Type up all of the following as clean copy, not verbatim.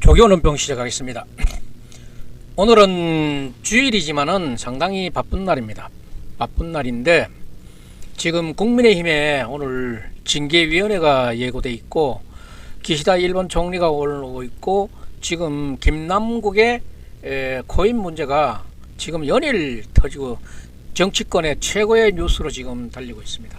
조교논평 시작하겠습니다. 오늘은 주일이지만은 상당히 바쁜 날입니다. 바쁜 날인데 지금 국민의힘에 오늘 징계위원회가 예고돼 있고 기시다 일본 총리가 오고 있고 지금 김남국의 코인 문제가 지금 연일 터지고 정치권의 최고의 뉴스로 지금 달리고 있습니다.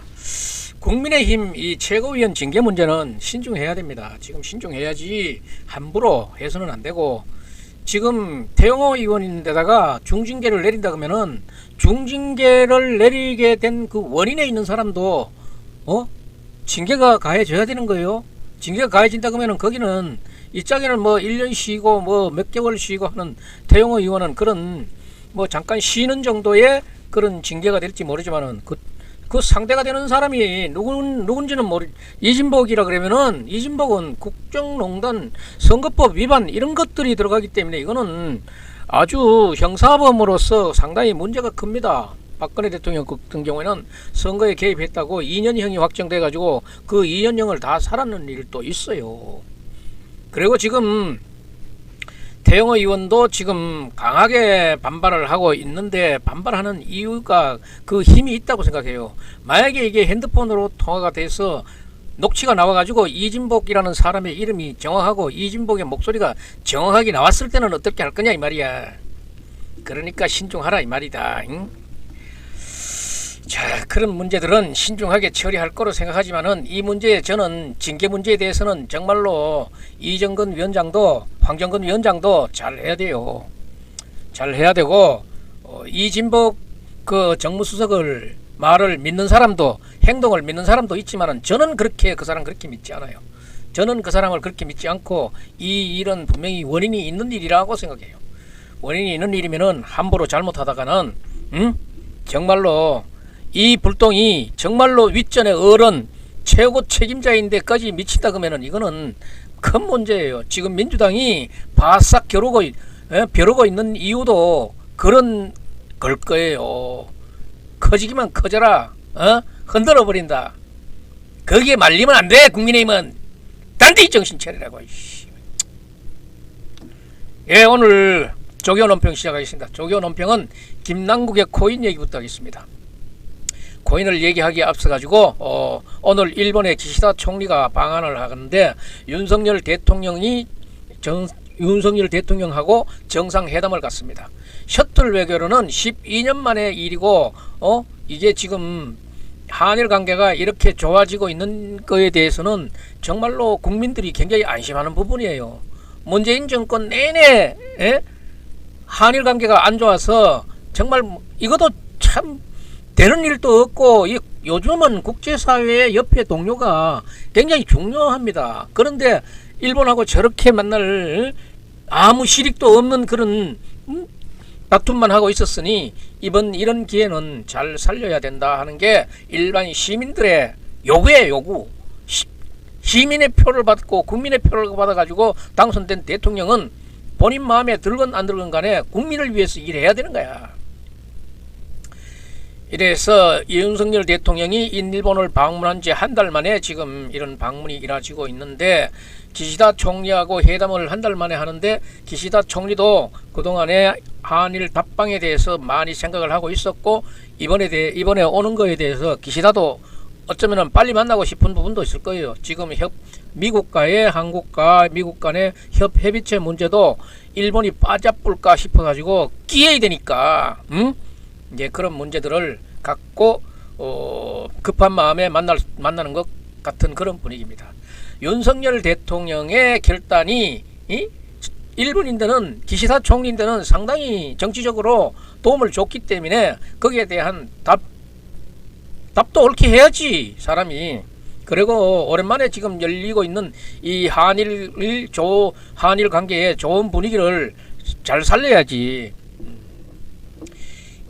국민의힘 이 최고위원 징계 문제는 신중해야 됩니다. 지금 신중해야지 함부로 해서는 안 되고, 지금 태영호 의원인데다가 중징계를 내린다 그러면은 중징계를 내리게 된 그 원인에 있는 사람도 징계가 가해져야 되는 거예요. 징계가 가해진다 그러면은 거기는 이짝에는 뭐 1년 쉬고 뭐 몇 개월 쉬고 하는 태영호 의원은 그런 뭐 잠깐 쉬는 정도의 그런 징계가 될지 모르지만은 그 상대가 되는 사람이 누군지는 이진복이라 그러면은 이진복은 국정농단 선거법 위반 이런 것들이 들어가기 때문에 이거는 아주 형사범으로서 상당히 문제가 큽니다. 박근혜 대통령 같은 경우에는 선거에 개입했다고 2년형이 확정돼 가지고 그 2년형을 다 살았는 일도 있어요. 그리고 지금 태영호 의원도 지금 강하게 반발을 하고 있는데 반발하는 이유가 그 힘이 있다고 생각해요. 만약에 이게 핸드폰으로 통화가 돼서 녹취가 나와가지고 이진복이라는 사람의 이름이 정확하고 이진복의 목소리가 정확하게 나왔을 때는 어떻게 할 거냐 이 말이야. 그러니까 신중하라 이 말이다. 응? 자, 그런 문제들은 신중하게 처리할 거로 생각하지만은 이 문제에 저는 징계 문제에 대해서는 정말로 이정근 위원장도 황정근 위원장도 잘 해야 돼요. 잘 해야 되고 이진복 그 정무수석을 말을 믿는 사람도 행동을 믿는 사람도 있지만은 저는 그렇게 그 사람 그렇게 믿지 않아요. 저는 그 사람을 그렇게 믿지 않고 이 일은 분명히 원인이 있는 일이라고 생각해요. 원인이 있는 일이면은 함부로 잘못하다가는 정말로 이 불똥이 정말로 윗전의 어른 최고 책임자인데까지 미친다 그러면은 이거는 큰 문제예요. 지금 민주당이 바싹 벼르고 있는 이유도 그런 걸 거예요. 커지기만 커져라. 흔들어 버린다. 거기에 말리면 안 돼. 국민의힘은 단디 정신 차리라고. 예, 오늘 조교논평 시작하겠습니다. 조교논평은 김남국의 코인 얘기부터 하겠습니다. 코인을 얘기하기에 앞서 가지고 오늘 일본의 기시다 총리가 방한을 하는데 윤석열 대통령하고 정상회담을 갖습니다. 셔틀 외교로는 12년 만의 일이고 이게 지금 한일 관계가 이렇게 좋아지고 있는 거에 대해서는 정말로 국민들이 굉장히 안심하는 부분이에요. 문재인 정권 내내 한일 관계가 안 좋아서 정말 이것도 참 되는 일도 없고 요즘은 국제사회의 옆에 동료가 굉장히 중요합니다. 그런데 일본하고 저렇게 만날 아무 실익도 없는 그런 다툼만 하고 있었으니 이런 기회는 잘 살려야 된다 하는 게 일반 시민들의 요구예요. 요구. 시민의 표를 받고 국민의 표를 받아가지고 당선된 대통령은 본인 마음에 들건 안 들건 간에 국민을 위해서 일해야 되는 거야. 이래서 윤석열 대통령이 일본을 방문한 지 한 달 만에 지금 이런 방문이 이루어지고 있는데 기시다 총리하고 회담을 한 달 만에 하는데 기시다 총리도 그동안에 한일 답방에 대해서 많이 생각을 하고 있었고 이번에 오는 거에 대해서 기시다도 어쩌면 빨리 만나고 싶은 부분도 있을 거예요. 지금 미국과의 한국과 미국 간의 협의체 문제도 일본이 빠져볼까 싶어가지고 끼어야 되니까 이제 그런 문제들을 갖고 급한 마음에 만나는 것 같은 그런 분위기입니다. 윤석열 대통령의 결단이 일본인들은 기시다 총리인데는 상당히 정치적으로 도움을 줬기 때문에 거기에 대한 답도 옳게 해야지 사람이. 그리고 오랜만에 지금 열리고 있는 이 한일 관계의 좋은 분위기를 잘 살려야지.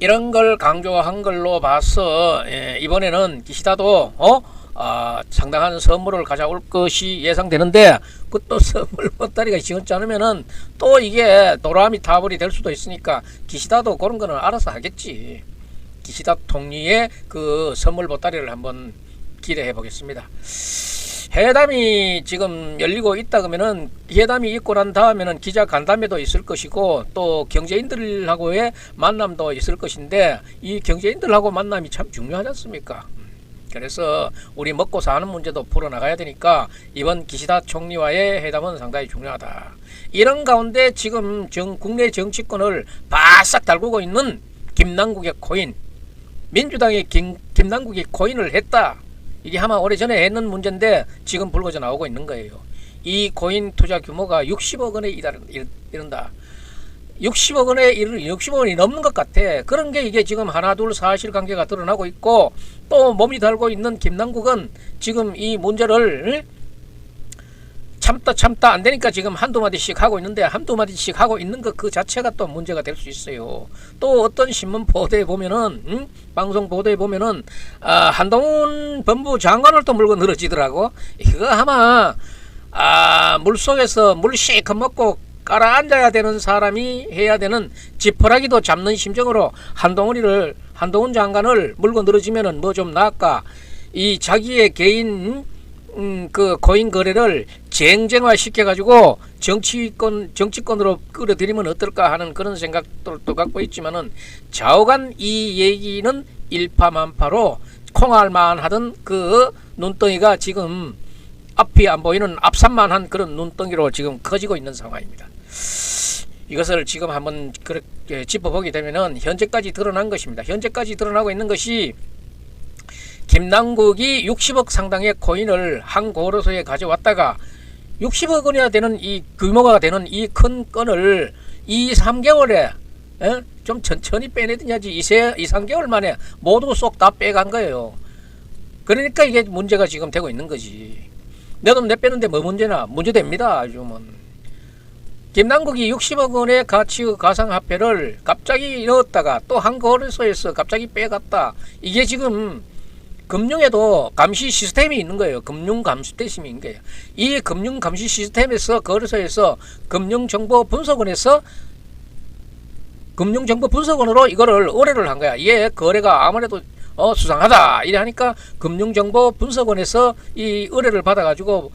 이런 걸 강조한 걸로 봐서 이번에는 기시다도 상당한 선물을 가져올 것이 예상되는데 그것도 선물 보따리가 시원치 않으면은 또 이게 도라미 타불이 될 수도 있으니까 기시다도 그런 거는 알아서 하겠지. 기시다 총리의 그 선물 보따리를 한번 기대해 보겠습니다. 회담이 지금 열리고 있다 그러면은 회담이 있고 난 다음에는 기자 간담회도 있을 것이고 또 경제인들하고의 만남도 있을 것인데 이 경제인들하고 만남이 참 중요하지 않습니까? 그래서 우리 먹고 사는 문제도 풀어나가야 되니까 이번 기시다 총리와의 회담은 상당히 중요하다. 이런 가운데 지금 국내 정치권을 바싹 달구고 있는 김남국의 코인, 민주당의 김남국이 코인을 했다. 이게 아마 오래전에 했는 문제인데 지금 불거져 나오고 있는 거예요. 이 코인 투자 규모가 60억 원에 이른다. 60억 원이 넘는 것 같아. 그런 게 이게 지금 하나둘 사실관계가 드러나고 있고 또 몸이 달고 있는 김남국은 지금 이 문제를 참다 안 되니까 지금 한두 마디씩 하고 있는데 한두 마디씩 하고 있는 것 그 자체가 또 문제가 될 수 있어요. 또 어떤 신문 보도에 보면은 방송 보도에 보면은 한동훈 법무부 장관을 또 물고 늘어지더라고. 이거 아마 물속에서 물 실컷 먹고 깔아앉아야 되는 사람이 해야 되는 지푸라기도 잡는 심정으로 한동훈 장관을 물고 늘어지면은 뭐 좀 나을까. 이 자기의 개인 그 코인 거래를 쟁쟁화 시켜가지고 정치권으로 끌어들이면 어떨까 하는 그런 생각도 갖고 있지만은 좌우간 이 얘기는 일파만파로 콩알만 하던 그 눈덩이가 지금 앞이 안 보이는 앞산만한 그런 눈덩이로 지금 커지고 있는 상황입니다. 이것을 지금 한번 그렇게 짚어보게 되면은 현재까지 드러난 것입니다. 현재까지 드러나고 있는 것이 김남국이 60억 상당의 코인을 한 고로소에 가져왔다가 60억 원이나 되는 이 규모가 되는 이 큰 건을 2-3개월에 좀 천천히 빼내든지 2-3개월 만에 모두 쏙 다 빼간 거예요. 그러니까 이게 문제가 지금 되고 있는 거지. 내 돈 내 빼는데 뭐 문제나? 문제됩니다. 요즘은. 김남국이 60억 원의 가치의 가상화폐를 갑자기 넣었다가 또 한 거래소에서 갑자기 빼갔다. 이게 지금 금융에도 감시 시스템이 있는 거예요. 금융 감시 시스템이 있는 거예요. 이 금융 감시 시스템에서 거래소에서 금융정보 분석원으로 이거를 의뢰를 한 거야. 이게 거래가 아무래도 수상하다 이래 하니까 금융정보 분석원에서 이 의뢰를 받아가지고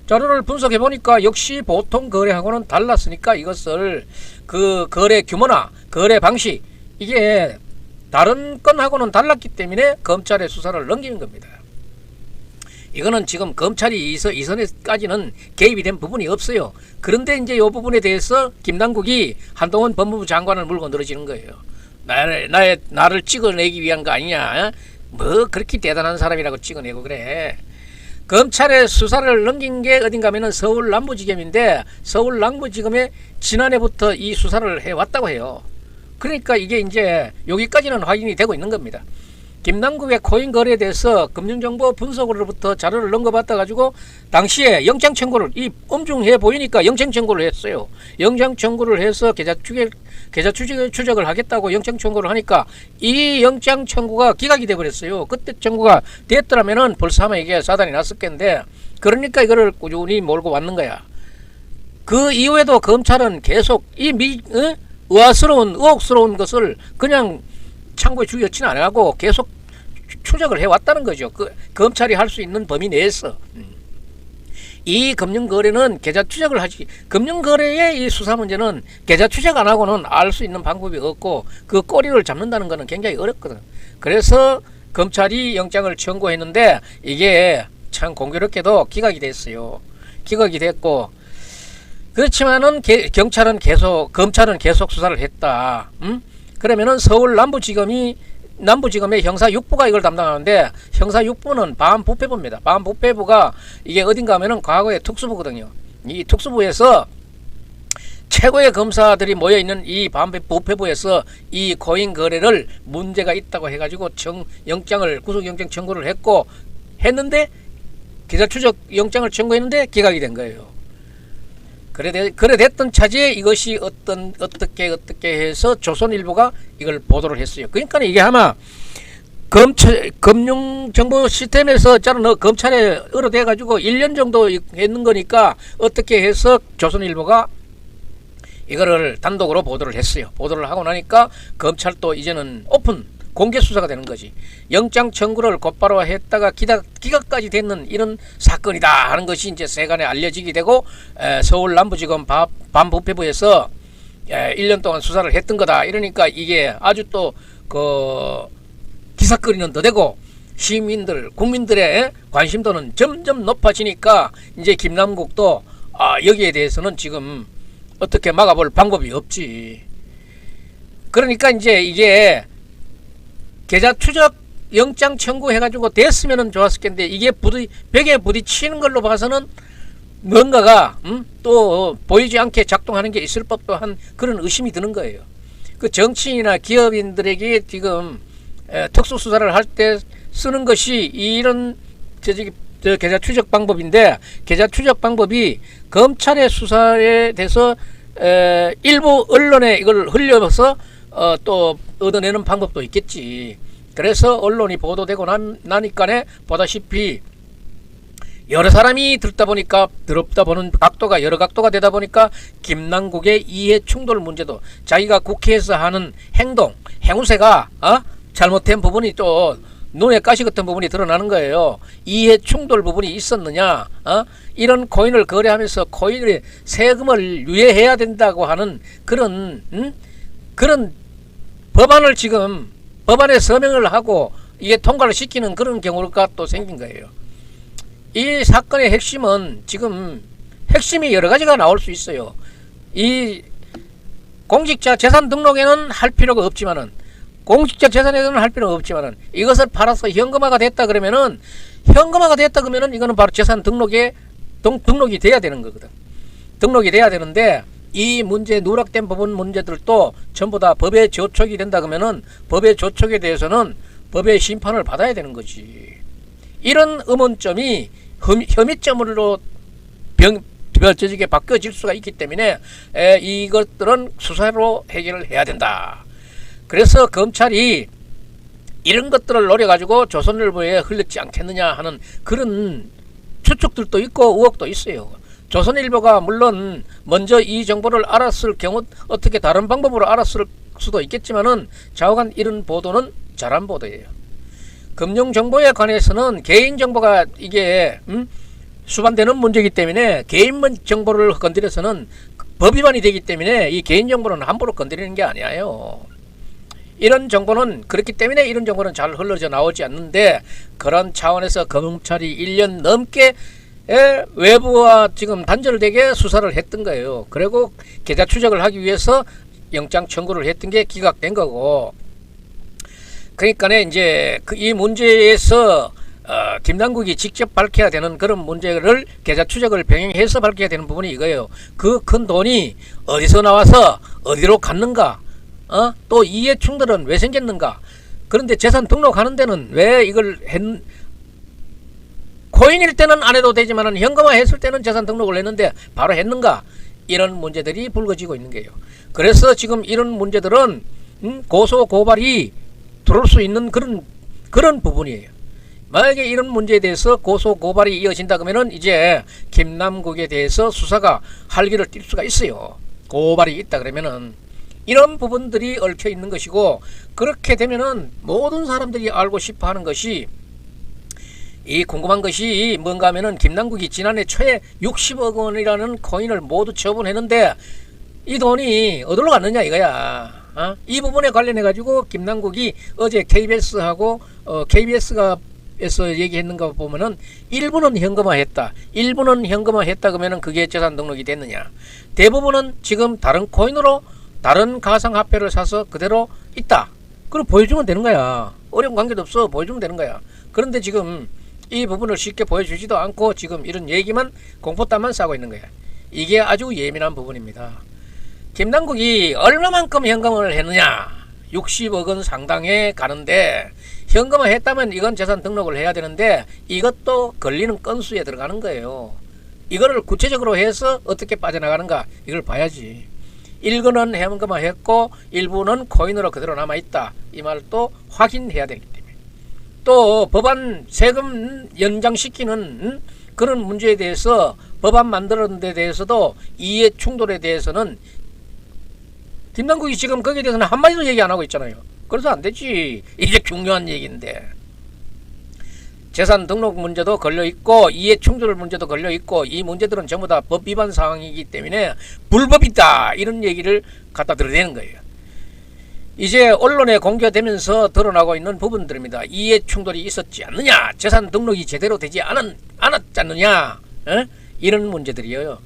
자료를 분석해 보니까 역시 보통 거래하고는 달랐으니까 이것을 그 거래 규모나 거래 방식 이게 다른 건하고는 달랐기 때문에 검찰의 수사를 넘기는 겁니다. 이거는 지금 검찰이 이선에까지는 개입이 된 부분이 없어요. 그런데 이제 이 부분에 대해서 김남국이 한동훈 법무부 장관을 물고 늘어지는 거예요. 나를 찍어내기 위한 거 아니냐? 뭐 그렇게 대단한 사람이라고 찍어내고 그래. 검찰의 수사를 넘긴 게 어딘가 하면은 서울 남부지검인데 서울 남부지검에 지난해부터 이 수사를 해왔다고 해요. 그러니까 이게 이제 여기까지는 확인이 되고 있는 겁니다. 김남국의 코인 거래에 대해서 금융정보 분석으로부터 자료를 넘겨받아 가지고 당시에 영장 청구를 이 엄중해 보이니까 영장 청구를 했어요. 영장 청구를 해서 계좌 추적을 하겠다고 영장 청구를 하니까 이 영장 청구가 기각이 돼 버렸어요. 그때 청구가 됐더라면은 벌써 아마 이게 사단이 났을 텐데 그러니까 이거를 꾸준히 몰고 왔는 거야. 그 이후에도 검찰은 계속 의혹스러운 것을 그냥 창고에 주의치는 안 하고 계속 추적을 해왔다는 거죠. 검찰이 할 수 있는 범위 내에서. 이 금융거래는 계좌 추적을 하지. 금융거래의 이 수사 문제는 계좌 추적 안 하고는 알 수 있는 방법이 없고 그 꼬리를 잡는다는 것은 굉장히 어렵거든. 그래서 검찰이 영장을 청구했는데 이게 참 공교롭게도 기각이 됐어요. 기각이 됐고 그렇지만은 검찰은 계속 수사를 했다. 그러면은 서울 남부지검의 형사 6부가 이걸 담당하는데 형사 6부는 반부패부입니다. 반부패부가 이게 어딘가 하면은 과거의 특수부거든요. 이 특수부에서 최고의 검사들이 모여 있는 이 반부패부에서 이 코인 거래를 문제가 있다고 해가지고 구속영장 청구를 했는데 기자 추적 영장을 청구했는데 기각이 된 거예요. 그래 됐던 차지에 이것이 어떻게 해서 조선일보가 이걸 보도를 했어요. 그러니까 이게 아마 금융정보 시스템에서 검찰에 의뢰돼 가지고 1년 정도 했는 거니까 어떻게 해서 조선일보가 이거를 단독으로 보도를 했어요. 보도를 하고 나니까 검찰도 이제는 공개 수사가 되는 거지. 영장 청구를 곧바로 했다가 기각까지 됐는 이런 사건이다 하는 것이 이제 세간에 알려지게 되고 서울 남부지검 반부패부에서 1년 동안 수사를 했던 거다. 이러니까 이게 아주 또 그 기사거리는 더 되고 시민들 국민들의 관심도는 점점 높아지니까 이제 김남국도 여기에 대해서는 지금 어떻게 막아볼 방법이 없지. 그러니까 이제 이게 계좌 추적 영장 청구해가지고 됐으면 좋았을 텐데 이게 벽에 부딪히는 걸로 봐서는 뭔가가 또 보이지 않게 작동하는 게 있을 법도 한 그런 의심이 드는 거예요. 그 정치인이나 기업인들에게 지금 특수수사를 할 때 쓰는 것이 이런 계좌 추적 방법인데, 계좌 추적 방법이 검찰의 수사에 대해서 일부 언론에 이걸 흘려서 또 얻어내는 방법도 있겠지. 그래서 언론이 보도되고 나니까네 보다시피 여러 사람이 듣다 보니까 들었다 보는 각도가 여러 각도가 되다 보니까 김남국의 이해 충돌 문제도 자기가 국회에서 하는 행우세가 잘못된 부분이 또 눈에 가시 같은 부분이 드러나는 거예요. 이해 충돌 부분이 있었느냐? 이런 코인을 거래하면서 코인의 세금을 유예해야 된다고 하는 그런 법안을 지금 법안에 서명을 하고 이게 통과를 시키는 그런 경우가 또 생긴 거예요. 이 사건의 핵심은 지금 핵심이 여러 가지가 나올 수 있어요. 이 공직자 재산 등록에는 할 필요가 없지만은 공직자 재산에는 할 필요가 없지만은 이것을 팔아서 현금화가 됐다 그러면은 이거는 바로 재산 등록이 돼야 되는 거거든. 등록이 돼야 되는데 이 문제 누락된 부분 문제들도 전부 다 법에 저촉이 된다 그러면은 법의 저촉에 대해서는 법의 심판을 받아야 되는 거지. 이런 의문점이 혐의점으로 저지게 바뀌어질 수가 있기 때문에 이것들은 수사로 해결을 해야 된다. 그래서 검찰이 이런 것들을 노려가지고 조선일보에 흘렸지 않겠느냐 하는 그런 추측들도 있고 의혹도 있어요. 조선일보가 물론 먼저 이 정보를 알았을 경우 어떻게 다른 방법으로 알았을 수도 있겠지만은 좌우간 이런 보도는 잘한 보도예요. 금융정보에 관해서는 개인정보가 이게 수반되는 문제이기 때문에 개인 정보를 건드려서는 법 위반이 되기 때문에 이 개인정보는 함부로 건드리는 게 아니에요. 이런 정보는 그렇기 때문에 이런 정보는 잘 흘러져 나오지 않는데 그런 차원에서 검찰이 1년 넘게 외부와 지금 단절되게 수사를 했던 거예요. 그리고 계좌 추적을 하기 위해서 영장 청구를 했던 게 기각된 거고, 그러니까 이제 이 문제에서 김남국이 직접 밝혀야 되는 그런 문제를 계좌 추적을 병행해서 밝혀야 되는 부분이 이거예요. 그 큰 돈이 어디서 나와서 어디로 갔는가, 또 이해 충돌은 왜 생겼는가. 그런데 재산 등록하는 데는 왜 이걸 코인일 때는 안 해도 되지만 현금화 했을 때는 재산 등록을 했는데 바로 했는가. 이런 문제들이 불거지고 있는 거예요. 그래서 지금 이런 문제들은 고소 고발이 들어올 수 있는 그런 부분이에요. 만약에 이런 문제에 대해서 고소 고발이 이어진다 그러면은 이제 김남국에 대해서 수사가 활기를 띨 수가 있어요. 고발이 있다 그러면은 이런 부분들이 얽혀 있는 것이고, 그렇게 되면은 모든 사람들이 알고 싶어 하는 것이, 이 궁금한 것이 뭔가 하면은 김남국이 지난해 초에 60억 원이라는 코인을 모두 처분했는데 이 돈이 어디로 갔느냐 이거야. 이 부분에 관련해 가지고 김남국이 어제 KBS하고 KBS가 에서 얘기했는 거 보면은 일부는 현금화했다, 일부는 현금화했다 그러면은 그게 재산 등록이 됐느냐. 대부분은 지금 다른 코인으로 다른 가상화폐를 사서 그대로 있다. 그럼 보여주면 되는 거야. 어려운 관계도 없어. 보여주면 되는 거야. 그런데 지금 이 부분을 쉽게 보여주지도 않고 지금 이런 얘기만 공포땀만 싸고 있는 거야. 이게 아주 예민한 부분입니다. 김남국이 얼마만큼 현금을 했느냐. 60억 원 상당에 가는데 현금화 했다면 이건 재산 등록을 해야 되는데 이것도 걸리는 건수에 들어가는 거예요. 이거를 구체적으로 해서 어떻게 빠져나가는가 이걸 봐야지. 일부는 현금화 했고 일부는 코인으로 그대로 남아있다. 이 말을 또 확인해야 되기 때문에. 또 법안 세금 연장시키는 그런 문제에 대해서 법안 만드는 데 대해서도 이해 충돌에 대해서는 김남국이 지금 거기에 대해서는 한마디도 얘기 안 하고 있잖아요. 그래서 안 되지. 이게 중요한 얘기인데. 재산 등록 문제도 걸려있고 이해 충돌 문제도 걸려있고 이 문제들은 전부 다 법 위반 사항이기 때문에 불법이다 이런 얘기를 갖다 드러내는 거예요. 이제 언론에 공개되면서 드러나고 있는 부분들입니다. 이해 충돌이 있었지 않느냐, 재산 등록이 제대로 되지 않았지 않느냐, 이런 문제들이에요.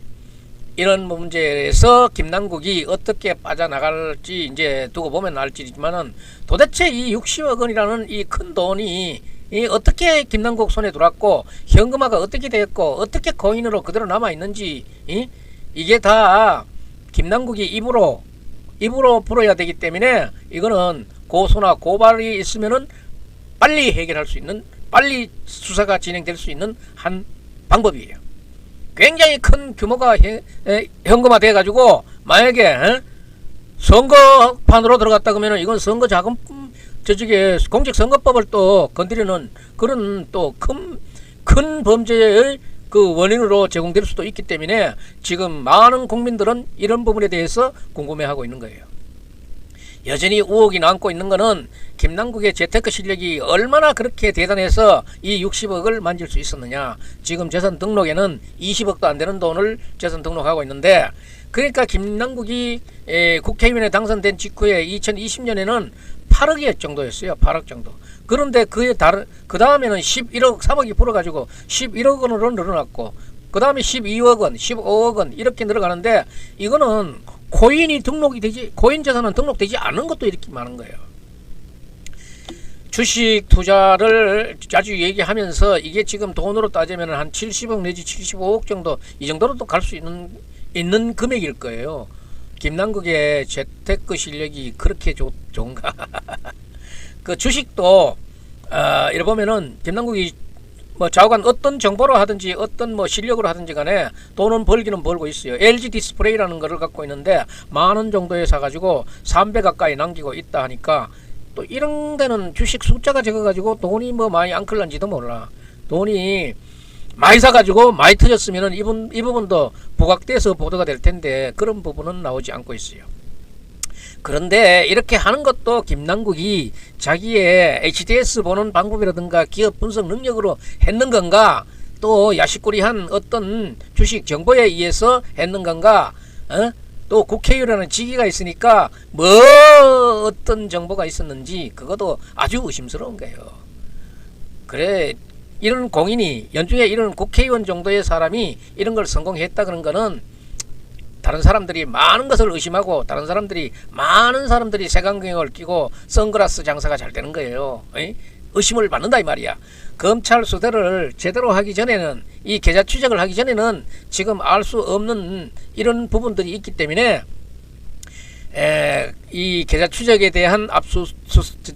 이런 문제에서 김남국이 어떻게 빠져나갈지 이제 두고 보면 알지만은 도대체 이 60억 원이라는 이 큰 돈이 어떻게 김남국 손에 들어왔고 현금화가 어떻게 되었고 어떻게 코인으로 그대로 남아 있는지 이게 다 김남국이 입으로 풀어야 되기 때문에 이거는 고소나 고발이 있으면은 빨리 해결할 수 있는, 빨리 수사가 진행될 수 있는 한 방법이에요. 굉장히 큰 규모가 현금화 돼 가지고 만약에 선거판으로 들어갔다 그러면 이건 선거 자금 저쪽에 공직선거법을 또 건드리는 그런 또 큰 범죄의 그 원인으로 제공될 수도 있기 때문에 지금 많은 국민들은 이런 부분에 대해서 궁금해하고 있는 거예요. 여전히 의혹이 남고 있는 거는 김남국의 재테크 실력이 얼마나 그렇게 대단해서 이 60억을 만질 수 있었느냐. 지금 재산 등록에는 20억도 안 되는 돈을 재산 등록하고 있는데, 그러니까 김남국이 국회의원에 당선된 직후에 2020년에는 8억 정도였어요. 8억 정도. 그런데 그 다음에는 11억, 3억이 불어가지고 11억 원으로 늘어났고, 그 다음에 12억 원, 15억 원 이렇게 늘어가는데, 이거는 코인 재산은 등록되지 않은 것도 이렇게 많은 거예요. 주식 투자를 자주 얘기하면서 이게 지금 돈으로 따지면 한 70억 내지 75억 정도, 이 정도로 또 갈 수 있는 금액일 거예요. 김남국의 재테크 실력이 그렇게 좋은가? 그 주식도 이래 보면은 김남국이 뭐 좌우간 어떤 정보로 하든지 어떤 뭐 실력으로 하든지 간에 돈은 벌기는 벌고 있어요. LG 디스플레이라는 거를 갖고 있는데 10,000원 정도에 사가지고 3배 가까이 남기고 있다 하니까, 또 이런 데는 주식 숫자가 적어가지고 돈이 뭐 많이 안 클런지도 몰라. 돈이 많이 사가지고 많이 터졌으면은 이 부분도 부각돼서 보도가 될 텐데 그런 부분은 나오지 않고 있어요. 그런데 이렇게 하는 것도 김남국이 자기의 HDS 보는 방법이라든가 기업 분석 능력으로 했는 건가, 또 야식꾸리한 어떤 주식 정보에 의해서 했는 건가, 또 국회의원이라는 직위가 있으니까 뭐 어떤 정보가 있었는지 그것도 아주 의심스러운 거예요. 그래, 이런 공인이, 연중에 이런 국회의원 정도의 사람이 이런 걸 성공했다 그런 거는 다른 사람들이 많은 것을 의심하고 많은 사람들이 색안경을 끼고 선글라스 장사가 잘 되는 거예요. 의심을 받는다 이 말이야. 검찰 수사를 제대로 하기 전에는, 이 계좌 추적을 하기 전에는 지금 알 수 없는 이런 부분들이 있기 때문에 이 계좌 추적에 대한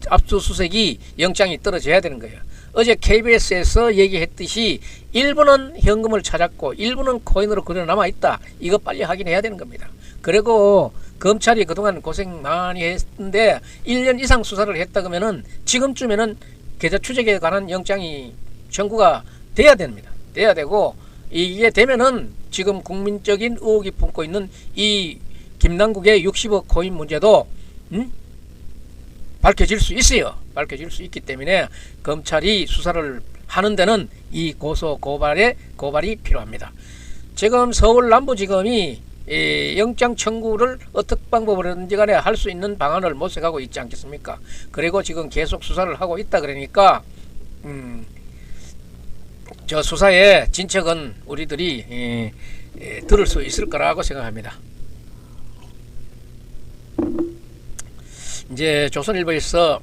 압수수색이 영장이 떨어져야 되는 거예요. 어제 KBS에서 얘기했듯이 일부는 현금을 찾았고 일부는 코인으로 그대로 남아있다. 이거 빨리 확인해야 되는 겁니다. 그리고 검찰이 그동안 고생 많이 했는데 1년 이상 수사를 했다 그러면은 지금쯤에는 계좌 추적에 관한 영장이 청구가 돼야 됩니다. 돼야 되고, 이게 되면은 지금 국민적인 의혹이 품고 있는 이 김남국의 60억 코인 문제도 밝혀질 수 있어요. 밝혀질 수 있기 때문에 검찰이 수사를 하는 데는 이 고발이 필요합니다. 지금 서울 남부지검이 영장 청구를 어떤 방법으로든지 간에 할 수 있는 방안을 모색하고 있지 않겠습니까? 그리고 지금 계속 수사를 하고 있다 그러니까 저 수사의 진척은 우리들이 들을 수 있을 거라고 생각합니다. 이제 조선일보에서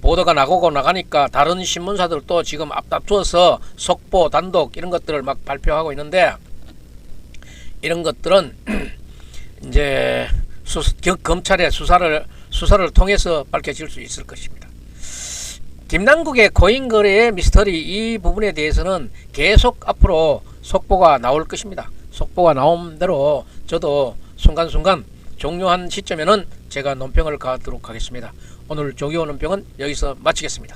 보도가 나가니까 다른 신문사들도 지금 앞다투어서 속보, 단독 이런 것들을 막 발표하고 있는데, 이런 것들은 이제 검찰의 수사를 통해서 밝혀질 수 있을 것입니다. 김남국의 코인 거래의 미스터리, 이 부분에 대해서는 계속 앞으로 속보가 나올 것입니다. 속보가 나온 대로 저도 순간순간 종료한 시점에는 제가 논평을 가도록 하겠습니다. 오늘 조기호 논평은 여기서 마치겠습니다.